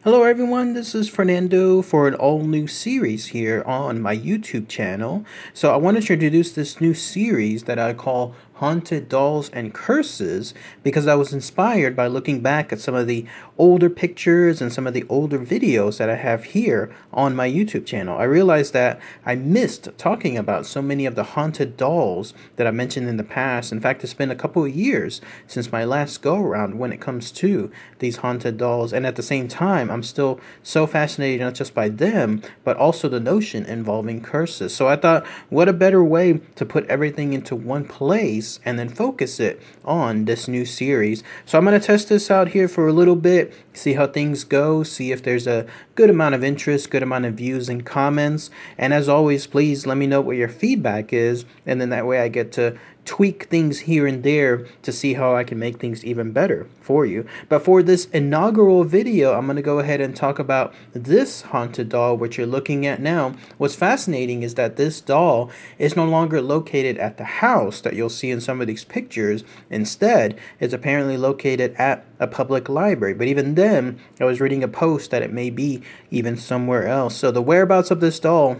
Hello everyone, this is Fernando for an all new series here on my YouTube channel. So I wanted to introduce this new series that I call Haunted Dolls and Curses because I was inspired by looking back at some of the older pictures and some of the older videos that I have here on my YouTube channel. I realized that I missed talking about so many of the haunted dolls that I mentioned in the past. In fact, it's been a couple of years since my last go around when it comes to these haunted dolls, and at the same time I'm still so fascinated not just by them but also the notion involving curses. So I thought, what a better way to put everything into one place and then focus it on this new series. So I'm going to test this out here for a little bit, see how things go, see if there's a good amount of interest, good amount of views and comments. And as always, please let me know what your feedback is, and then that way I get to tweak things here and there to see how I can make things even better for you. But for this inaugural video, I'm going to go ahead and talk about this haunted doll, which you're looking at now. What's fascinating is that this doll is no longer located at the house that you'll see in some of these pictures. Instead, it's apparently located at a public library. But even then, I was reading a post that it may be even somewhere else. So the whereabouts of this doll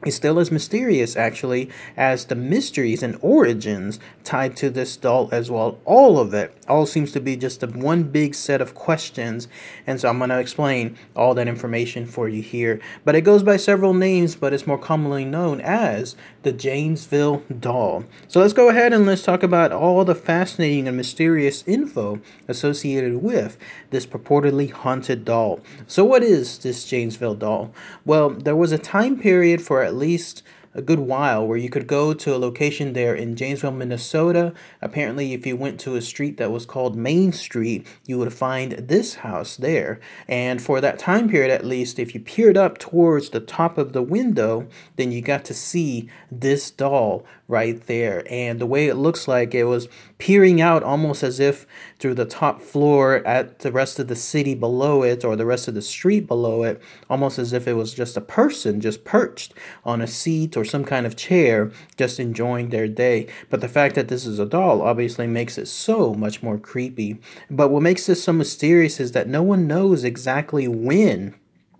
is still as mysterious, actually, as the mysteries and origins tied to this doll as well. All of it all seems to be just one big set of questions, and so I'm going to explain all that information for you here. But it goes by several names, but it's more commonly known as the Janesville Doll. So let's go ahead and let's talk about all the fascinating and mysterious info associated with this purportedly haunted doll. So what is this Janesville Doll? Well, there was a time period for at least a good while where you could go to a location there in Janesville, Minnesota. Apparently, if you went to a street that was called Main Street, you would find this house there. And for that time period, at least, if you peered up towards the top of the window, then you got to see this doll right there. And the way it looks like, it was peering out almost as if through the top floor at the rest of the city below it, or the rest of the street below it, almost as if it was just a person just perched on a seat or some kind of chair just enjoying their day. But the fact that this is a doll obviously makes it so much more creepy. But what makes this so mysterious is that no one knows exactly when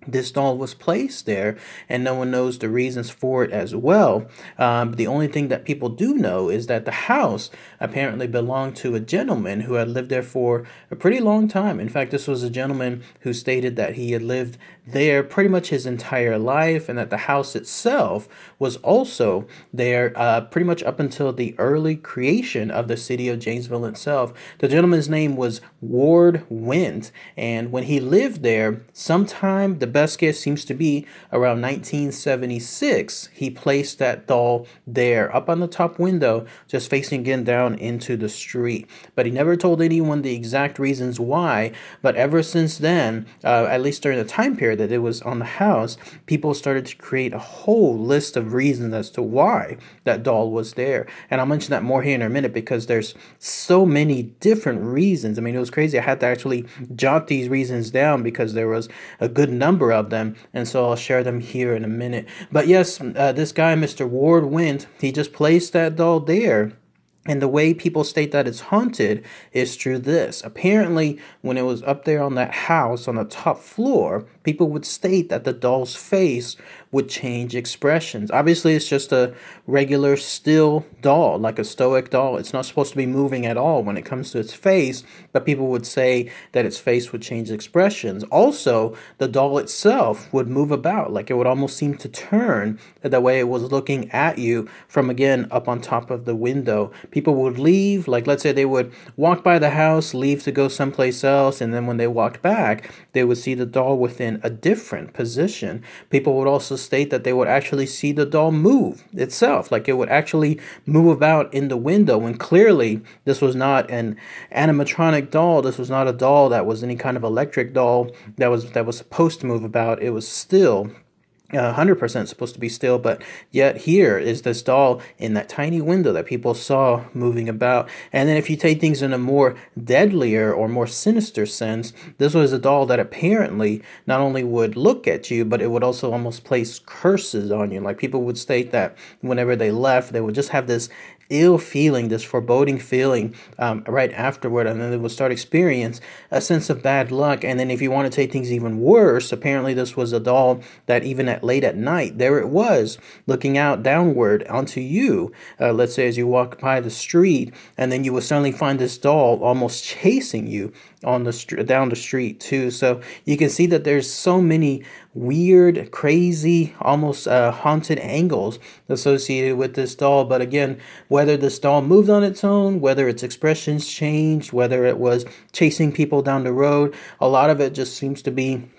this doll was placed there, and no one knows the reasons for it as well. The only thing that people do know is that the house apparently belonged to a gentleman who had lived there for a pretty long time. In fact, this was a gentleman who stated that he had lived there pretty much his entire life, and that the house itself was also there pretty much up until the early creation of the city of Janesville itself. The gentleman's name was Ward Went, and when he lived there, sometime, the best guess seems to be around 1976, he placed that doll there up on the top window, just facing again down into the street. But he never told anyone the exact reasons why. But ever since then, at least during the time period that it was on the house, people started to create a whole list of reasons as to why that doll was there. And I'll mention that more here in a minute because there's so many different reasons. I mean, it was crazy. I had to actually jot these reasons down because there was a good number of them, and so I'll share them here in a minute. But yes, this guy, Mr. Ward Went, he just placed that doll there. And the way people state that it's haunted is through this. Apparently, when it was up there on that house on the top floor, people would state that the doll's face would change expressions. Obviously, it's just a regular still doll, like a stoic doll. It's not supposed to be moving at all when it comes to its face, but people would say that its face would change expressions. Also, the doll itself would move about, like it would almost seem to turn the way it was looking at you from, again, up on top of the window. People would leave, like let's say they would walk by the house, leave to go someplace else, and then when they walked back, they would see the doll within a different position. People would also state that they would actually see the doll move itself, like it would actually move about in the window, when clearly this was not an animatronic doll. This was not a doll that was any kind of electric doll that was supposed to move about. It was still 100% supposed to be still, but yet here is this doll in that tiny window that people saw moving about. And then if you take things in a more deadlier or more sinister sense, this was a doll that apparently not only would look at you, but it would also almost place curses on you. Like people would state that whenever they left, they would just have this ill feeling, this foreboding feeling right afterward, and then they will start experience a sense of bad luck. And then if you want to take things even worse, apparently this was a doll that even at late at night, there it was looking out downward onto you. Let's say as you walk by the street, and then you will suddenly find this doll almost chasing you on the down the street too. So you can see that there's so many weird, crazy, almost haunted angles associated with this doll. But again, whether this doll moved on its own, whether its expressions changed, whether it was chasing people down the road, a lot of it just seems to be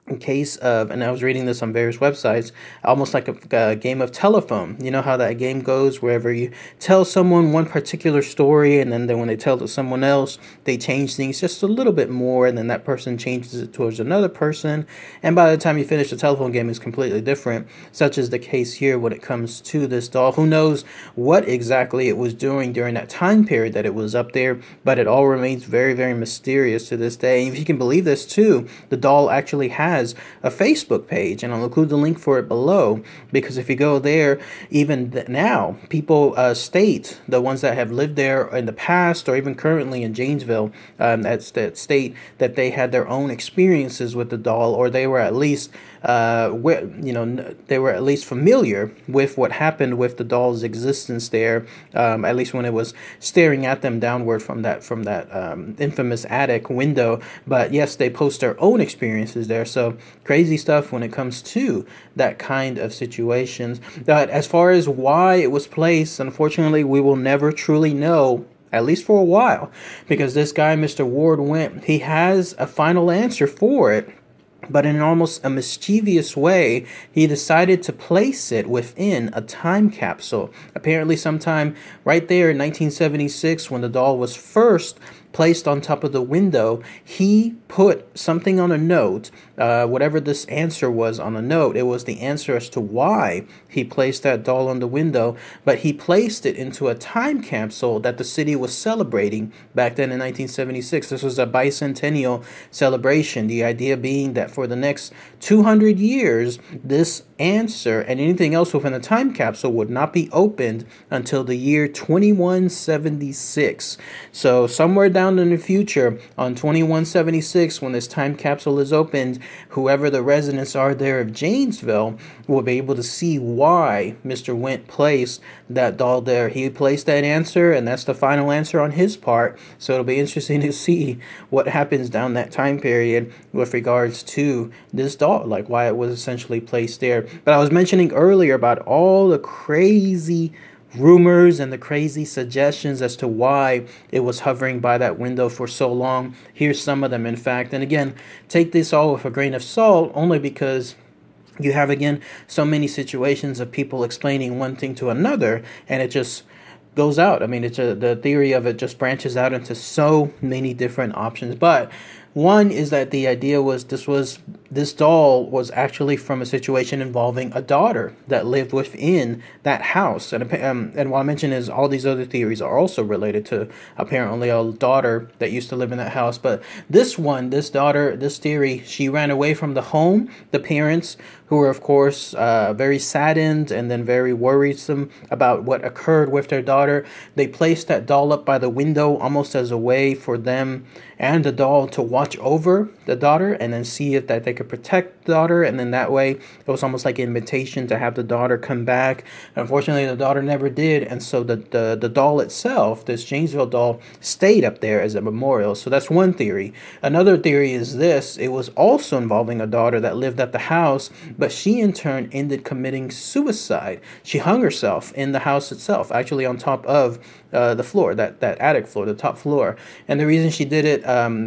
in case of, and I was reading this on various websites, almost like a game of telephone. You know how that game goes, wherever you tell someone one particular story, and then when they tell it to someone else, they change things just a little bit more, and then that person changes it towards another person, and by the time you finish the telephone game, it's completely different. Such is the case here when it comes to this doll. Who knows what exactly it was doing during that time period that it was up there, but it all remains very, very mysterious to this day. And if you can believe this too, the doll actually has a Facebook page, and I'll include the link for it below, because if you go there, even now, people state, the ones that have lived there in the past or even currently in Janesville, that state that they had their own experiences with the doll, or they were at least they were at least familiar with what happened with the doll's existence there, at least when it was staring at them downward from that infamous attic window. But yes, they post their own experiences there. So crazy stuff when it comes to that kind of situations. But as far as why it was placed, unfortunately, we will never truly know, at least for a while, because this guy, Mr. Ward Wimp, he has a final answer for it. But in almost a mischievous way, he decided to place it within a time capsule. Apparently sometime right there in 1976, when the doll was first placed on top of the window, he put something on a note, whatever this answer was on a note. It was the answer as to why he placed that doll on the window, but he placed it into a time capsule that the city was celebrating back then in 1976. This was a bicentennial celebration, the idea being that for the next 200 years, this answer and anything else within the time capsule would not be opened until the year 2176. So somewhere down in the future, on 2176, when this time capsule is opened, whoever the residents are there of Janesville will be able to see why Mr. Wint placed that doll there. He placed that answer, and that's the final answer on his part. So it'll be interesting to see what happens down that time period with regards to this doll, like why it was essentially placed there. But I was mentioning earlier about all the crazy rumors and the crazy suggestions as to why it was hovering by that window for so long. Here's some of them, in fact. And again, take this all with a grain of salt, only because you have, again, so many situations of people explaining one thing to another, and it just goes out. I mean, the theory of it just branches out into so many different options. But one is that the idea was this doll was actually from a situation involving a daughter that lived within that house. And what I mentioned is all these other theories are also related to apparently a daughter that used to live in that house. But this daughter, this theory, she ran away from the home. The parents, who were, of course, very saddened and then very worrisome about what occurred with their daughter, they placed that doll up by the window almost as a way for them and the doll to watch over the daughter and then see if that they could protect the daughter. And then that way, it was almost like an invitation to have the daughter come back. Unfortunately, the daughter never did. And so the doll itself, this Janesville doll, stayed up there as a memorial. So that's one theory. Another theory is this. It was also involving a daughter that lived at the house, but she in turn ended committing suicide. She hung herself in the house itself, actually on top of the floor, that attic floor, the top floor. And the reason she did it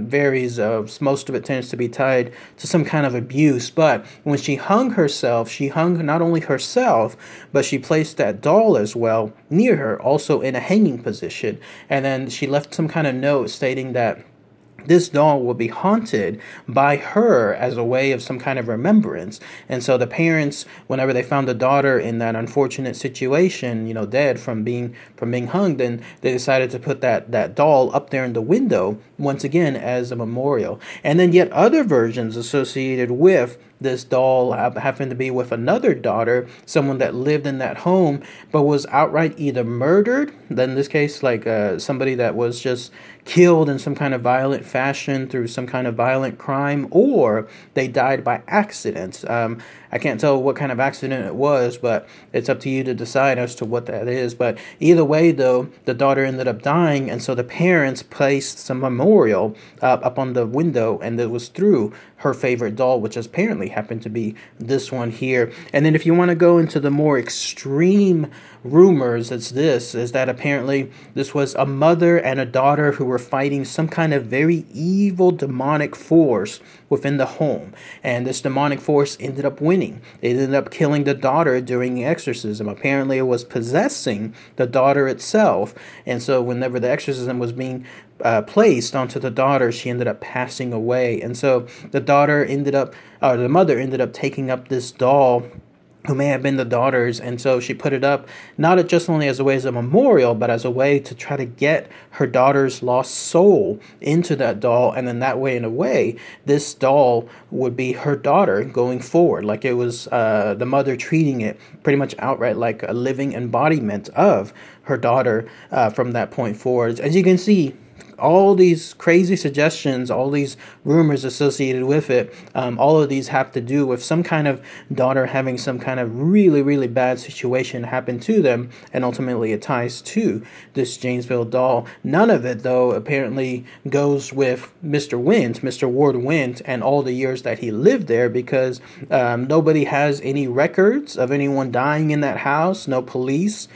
varies. Most of it tends to be tied to some kind of abuse. But when she hung herself, she hung not only herself, but she placed that doll as well near her, also in a hanging position. And then she left some kind of note stating that this doll will be haunted by her as a way of some kind of remembrance. And so the parents, whenever they found the daughter in that unfortunate situation, dead from being hung, then they decided to put that doll up there in the window once again as a memorial. And then yet other versions associated with this doll happened to be with another daughter, someone that lived in that home, but was outright either murdered, then in this case, like somebody that was just killed in some kind of violent fashion through some kind of violent crime, or they died by accident. I can't tell what kind of accident it was, but it's up to you to decide as to what that is. But either way, though, the daughter ended up dying, and so the parents placed some memorial up on the window, and it was through her favorite doll, which apparently happened to be this one here. And then if you want to go into the more extreme rumors, is that apparently this was a mother and a daughter who were fighting some kind of very evil demonic force within the home, and this demonic force ended up winning. They ended up killing the daughter during the exorcism. Apparently it was possessing the daughter itself, and so whenever the exorcism was being placed onto the daughter, she ended up passing away. And so the mother ended up taking up this doll who may have been the daughter's, and so she put it up not just only as a way as a memorial, but as a way to try to get her daughter's lost soul into that doll, and then that way, in a way, this doll would be her daughter going forward, like it was the mother treating it pretty much outright like a living embodiment of her daughter from that point forward. As you can see, all these crazy suggestions, all these rumors associated with it, all of these have to do with some kind of daughter having some kind of really, really bad situation happen to them, and ultimately it ties to this Janesville doll. None of it, though, apparently goes with Mr. Ward Wint, and all the years that he lived there, because nobody has any records of anyone dying in that house, no police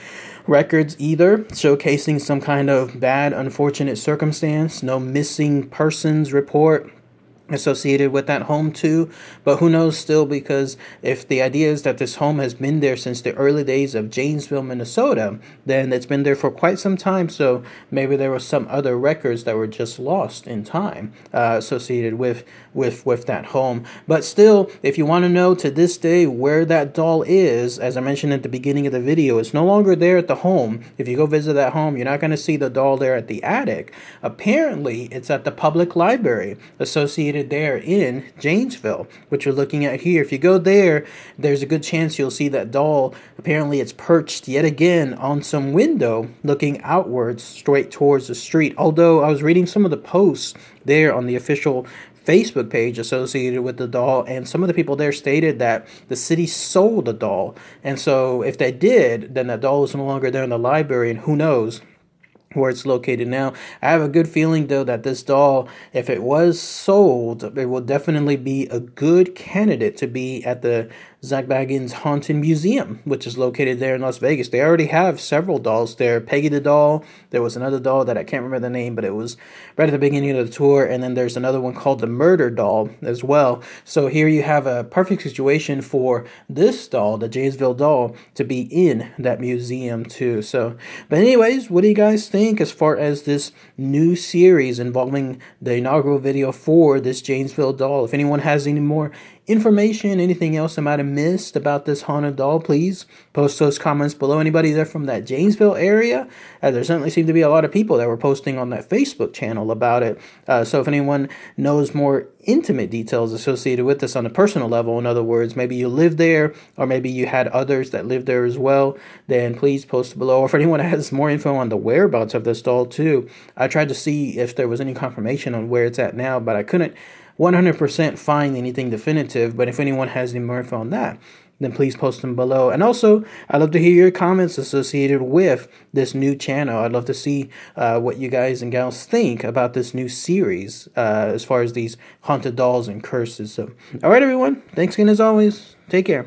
records either, showcasing some kind of bad, unfortunate circumstance, no missing persons report associated with that home too. But who knows still, because if the idea is that this home has been there since the early days of Janesville, Minnesota, then it's been there for quite some time. So maybe there were some other records that were just lost in time associated with that home. But still, if you want to know to this day where that doll is, as I mentioned at the beginning of the video, it's no longer there at the home. If you go visit that home, you're not going to see the doll there at the attic. Apparently, it's at the public library associated there in Janesville, which you're looking at here. If you go there, there's a good chance you'll see that doll. Apparently it's perched yet again on some window looking outwards straight towards the street. Although I was reading some of the posts there on the official Facebook page associated with the doll, and some of the people there stated that the city sold the doll, and so if they did, then that doll is no longer there in the library, and who knows where it's located now. I have a good feeling, though, that this doll, if it was sold, it will definitely be a good candidate to be at the Zak Bagans Haunted Museum, which is located there in Las Vegas. They already have several dolls there. Peggy the doll. There was another doll that I can't remember the name, but it was right at the beginning of the tour. And then there's another one called the Murder Doll as well. So here you have a perfect situation for this doll, the Janesville doll, to be in that museum too. So, but anyways, what do you guys think as far as this new series involving the inaugural video for this Janesville doll? If anyone has any more information, anything else I might have missed about this haunted doll, please post those comments below. Anybody there from that Janesville area? There certainly seemed to be a lot of people that were posting on that Facebook channel about it. So if anyone knows more intimate details associated with this on a personal level, in other words, maybe you live there, or maybe you had others that lived there as well, then please post below. Or if anyone has more info on the whereabouts of this doll too, I tried to see if there was any confirmation on where it's at now, but I couldn't 100% find anything definitive. But if anyone has any more info on that, then please post them below. And also, I'd love to hear your comments associated with this new channel. I'd love to see what you guys and gals think about this new series as far as these haunted dolls and curses. So, all right, everyone. Thanks again as always. Take care.